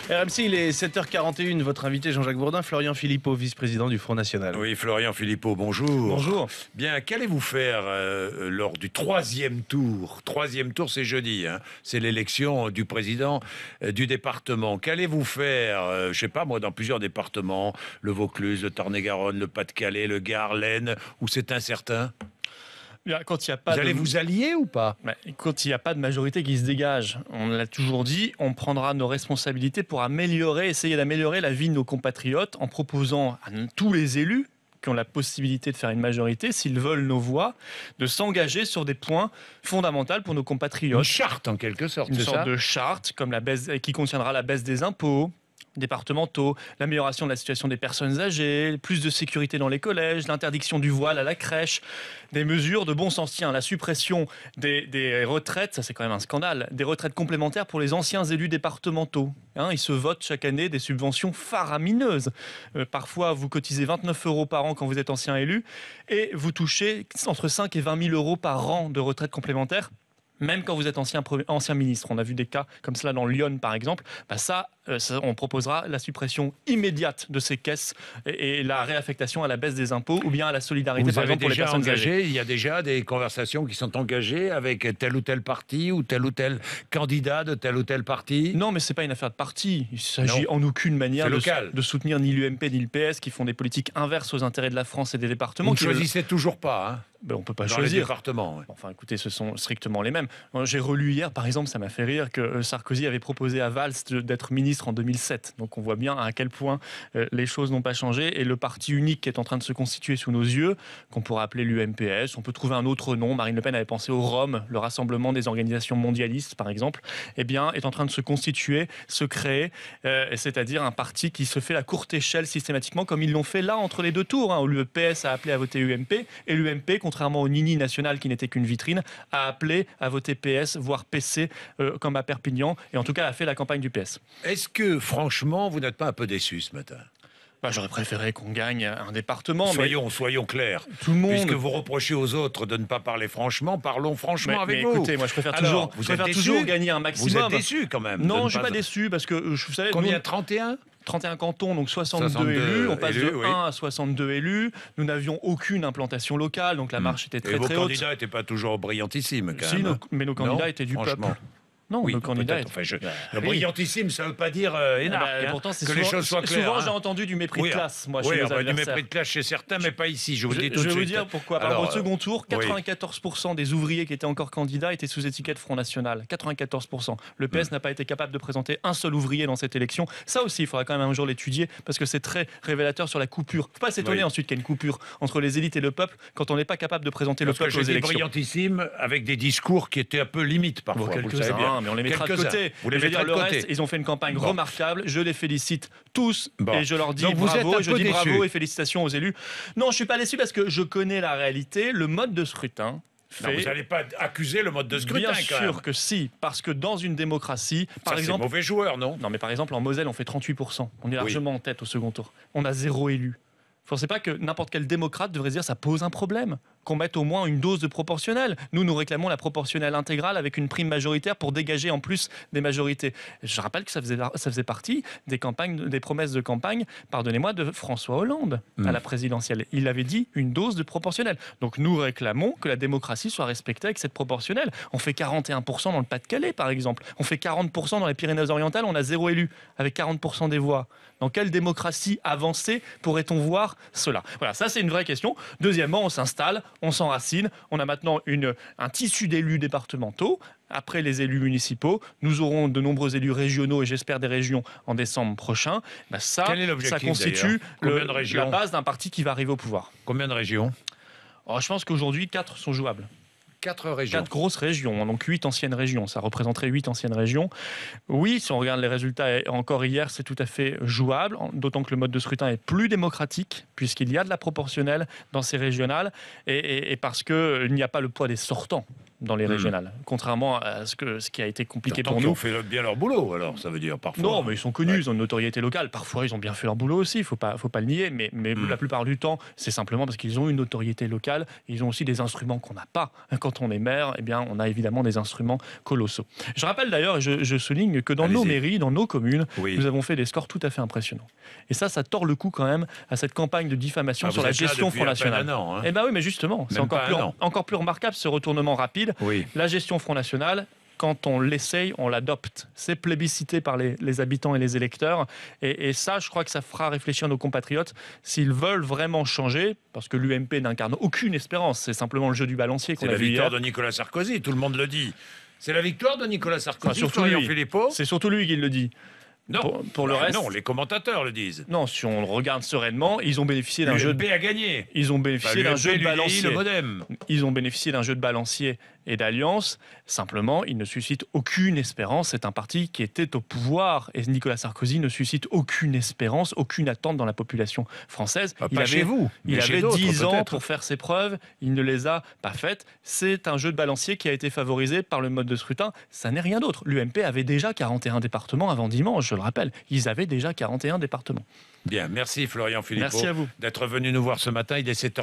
RMC, il est 7h41. Votre invité Jean-Jacques Bourdin, Florian Philippot, vice-président du Front National. Oui, Florian Philippot, bonjour. Bonjour. Bien, qu'allez-vous faire lors du troisième tour? Troisième tour, c'est jeudi. C'est l'élection du président du département. Qu'allez-vous faire, je ne sais pas moi, dans plusieurs départements, le Vaucluse, le Tarn-et-Garonne, le Pas-de-Calais, le Gard, l'Aisne, où c'est incertain? Quand il y a pas vous allez vous allier ou pas? Quand il n'y a pas de majorité qui se dégage, on l'a toujours dit, on prendra nos responsabilités pour essayer d'améliorer la vie de nos compatriotes en proposant à tous les élus qui ont la possibilité de faire une majorité, s'ils veulent nos voix, de s'engager sur des points fondamentaux pour nos compatriotes. Une charte en quelque sorte, Une sorte de charte comme qui contiendra la baisse des impôts départementaux, l'amélioration de la situation des personnes âgées, plus de sécurité dans les collèges, l'interdiction du voile à la crèche, des mesures de bon sens. Tiens, la suppression des retraites, ça c'est quand même un scandale, des retraites complémentaires pour les anciens élus départementaux. Ils se votent chaque année des subventions faramineuses. Parfois, vous cotisez 29 € par an quand vous êtes ancien élu et vous touchez entre 5 et 20 000 € par an de retraite complémentaire. Même quand vous êtes ancien ministre. On a vu des cas comme cela dans Lyon, par exemple. On proposera la suppression immédiate de ces caisses et la réaffectation à la baisse des impôts ou bien à la solidarité, par exemple, pour les personnes âgées. Il y a déjà des conversations qui sont engagées avec tel ou tel parti ou tel candidat de tel ou tel parti? Non, mais ce n'est pas une affaire de parti. Il s'agit en aucune manière de soutenir ni l'UMP ni le PS qui font des politiques inverses aux intérêts de la France et des départements. Vous ne choisissez toujours pas, on ne peut pas dans choisir. Les départements. Ouais. Enfin, écoutez, ce sont strictement les mêmes. J'ai relu hier, par exemple, ça m'a fait rire, que Sarkozy avait proposé à Valls d'être ministre en 2007. Donc on voit bien à quel point les choses n'ont pas changé. Et le parti unique qui est en train de se constituer sous nos yeux, qu'on pourrait appeler l'UMPS, on peut trouver un autre nom. Marine Le Pen avait pensé au ROM, le Rassemblement des organisations mondialistes, par exemple, est en train de se constituer, se créer, c'est-à-dire un parti qui se fait à courte échelle systématiquement, comme ils l'ont fait là entre les deux tours, où le PS a appelé à voter UMP, et l'UMP, contrairement au Nini national qui n'était qu'une vitrine, a appelé à voter PS, voire PC, comme à Perpignan, et en tout cas a fait la campagne du PS. Est-ce que, franchement, vous n'êtes pas un peu déçu ce matin? J'aurais préféré qu'on gagne un département. Soyons clairs. Tout le monde. Puisque vous reprochez aux autres de ne pas parler franchement, parlons franchement avec vous. Écoutez, moi je préfère toujours gagner un maximum. Vous êtes déçu quand même? Non, je ne suis pas déçu parce que, vous savez... Combien? 31 cantons, donc 62 élus. On passe de 1 à 62 élus. Nous n'avions aucune implantation locale, donc la marche était très haute. Et vos candidats n'étaient pas toujours brillantissime, quand même. Mais nos candidats étaient du peuple. Non, nos candidats. Brillantissime, ça ne veut pas dire énorme. Et pourtant, que les choses soient claires. Souvent, j'ai entendu du mépris de classe, moi, chez nos adversaires. Du mépris de classe chez certains, mais pas ici. Je vous le dis tout de suite. Je vais vous dire pourquoi. Au second tour, 94% des ouvriers qui étaient encore candidats étaient sous étiquette Front National. 94%. Le PS n'a pas été capable de présenter un seul ouvrier dans cette élection. Ça aussi, il faudra quand même un jour l'étudier parce que c'est très révélateur sur la coupure. Il ne faut pas s'étonner ensuite qu'il y ait une coupure entre les élites et le peuple quand on n'est pas capable de présenter le peuple aux élections. Brillantissime avec des discours qui étaient un peu limites parfois. Quelques-uns, mais on les mettra de côté. Vous les mettrez de côté. Ils ont fait une campagne remarquable. Je les félicite tous et je leur dis bravo. Bravo et félicitations aux élus. Non, je ne suis pas déçu parce que je connais la réalité. Le mode de scrutin. Vous n'allez pas accuser le mode de scrutin. Bien sûr que si, parce que dans une démocratie, par exemple, mauvais joueur, non? Non, mais par exemple en Moselle, on fait 38%. On est largement en tête au second tour. On a 0 élu. Vous ne pensez pas que n'importe quel démocrate devrait dire que ça pose un problème? Qu'on mette au moins une dose de proportionnelle. Nous réclamons la proportionnelle intégrale avec une prime majoritaire pour dégager en plus des majorités. Je rappelle que ça faisait partie des promesses de campagne, pardonnez-moi, de François Hollande à la présidentielle. Il avait dit une dose de proportionnelle. Donc nous réclamons que la démocratie soit respectée avec cette proportionnelle. On fait 41% dans le Pas-de-Calais, par exemple. On fait 40% dans les Pyrénées-Orientales, on a 0 élu, avec 40% des voix. Dans quelle démocratie avancée pourrait-on voir cela? Voilà, ça c'est une vraie question. Deuxièmement, on s'installe, on s'enracine. On a maintenant un tissu d'élus départementaux. Après les élus municipaux, nous aurons de nombreux élus régionaux et j'espère des régions en décembre prochain. Ça constitue la base d'un parti qui va arriver au pouvoir. Combien de régions? Je pense qu'aujourd'hui, 4 sont jouables. 4 régions. 4 grosses régions, donc 8 anciennes régions. Ça représenterait 8 anciennes régions. Oui, si on regarde les résultats encore hier, c'est tout à fait jouable, d'autant que le mode de scrutin est plus démocratique, puisqu'il y a de la proportionnelle dans ces régionales, et parce qu'il n'y a pas le poids des sortants. dans les régionales, contrairement à ce qui a été compliqué pour Ils nous. ont fait bien leur boulot, alors, ça veut dire, parfois. Non, mais ils sont connus, ils ont une notoriété locale. Parfois, ils ont bien fait leur boulot aussi, il faut pas le nier, mais la plupart du temps, c'est simplement parce qu'ils ont une notoriété locale. Ils ont aussi des instruments qu'on n'a pas. Quand on est maire, eh bien, on a évidemment des instruments colossaux. Je rappelle d'ailleurs, et je souligne que dans nos mairies, dans nos communes, nous avons fait des scores tout à fait impressionnants. Et ça tord le cou quand même à cette campagne de diffamation sur la gestion Front National. Eh bien oui, mais justement, c'est encore plus remarquable ce retournement rapide. Oui. La gestion Front National, quand on l'essaye, on l'adopte. C'est plébiscité par les habitants et les électeurs. Et ça, je crois que ça fera réfléchir nos compatriotes s'ils veulent vraiment changer, parce que l'UMP n'incarne aucune espérance. C'est simplement le jeu du balancier qu'on a vu hier. C'est la victoire de Nicolas Sarkozy, tout le monde le dit. C'est la victoire de Nicolas Sarkozy, surtout lui. Philippot. C'est surtout lui qui le dit. Non, pour le reste, non, les commentateurs le disent. Non, si on le regarde sereinement, ils ont bénéficié d'un jeu. L'UMP a gagné. Ils ont bénéficié d'un jeu de balancier. Le modem. Ils ont bénéficié d'un jeu de balancier et d'alliance. Simplement, il ne suscite aucune espérance. C'est un parti qui était au pouvoir et Nicolas Sarkozy ne suscite aucune espérance, aucune attente dans la population française. Chez vous. Il avait 10 ans pour faire ses preuves. Il ne les a pas faites. C'est un jeu de balancier qui a été favorisé par le mode de scrutin. Ça n'est rien d'autre. L'UMP avait déjà 41 départements avant dimanche, je le rappelle. Ils avaient déjà 41 départements. Bien, merci Florian Philippot. Merci à vous d'être venu nous voir ce matin. Il est 7h.